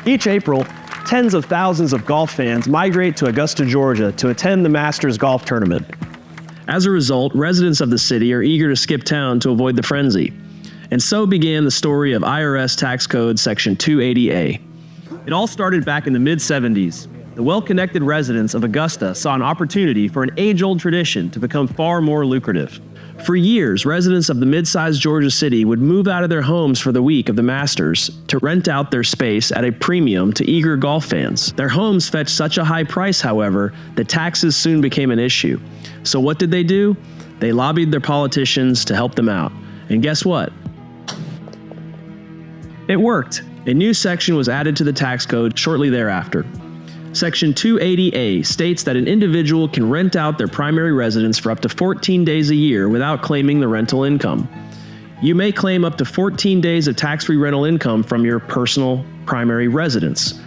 Each April, tens of thousands of golf fans migrate to Augusta, Georgia to attend the Masters golf tournament. As a result, residents of the city are eager to skip town to avoid the frenzy. And so began the story of IRS Tax Code Section 280A. It all started back in the mid-70s. The well-connected residents of Augusta saw an opportunity for an age-old tradition to become far more lucrative. For years, residents of the mid-sized Georgia city would move out of their homes for the week of the Masters to rent out their space at a premium to eager golf fans. Their homes fetched such a high price, however, that taxes soon became an issue. So what did they do? They lobbied their politicians to help them out. And guess what? It worked. A new section was added to the tax code shortly thereafter. Section 280A states that an individual can rent out their primary residence for up to 14 days a year without claiming the rental income. You may claim up to 14 days of tax-free rental income from your personal primary residence.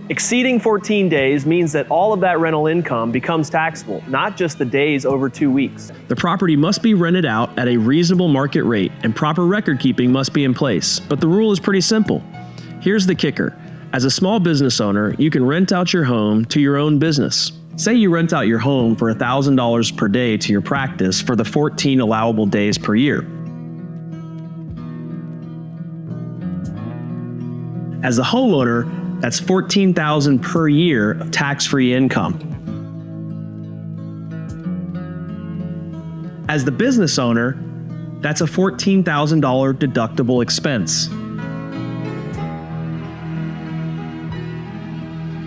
Exceeding 14 days means that all of that rental income becomes taxable, not just the days over 2 weeks. The property must be rented out at a reasonable market rate, and proper record keeping must be in place. But the rule is pretty simple. Here's the kicker. As a small business owner, you can rent out your home to your own business. Say you rent out your home for $1,000 per day to your practice for the 14 allowable days per year. As a homeowner, that's $14,000 per year of tax-free income. As the business owner, that's a $14,000 deductible expense.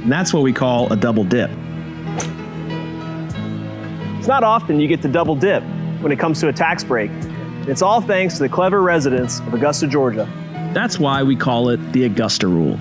And that's what we call a double dip. It's not often you get to double dip when it comes to a tax break. It's all thanks to the clever residents of Augusta, Georgia. That's why we call it the Augusta Rule.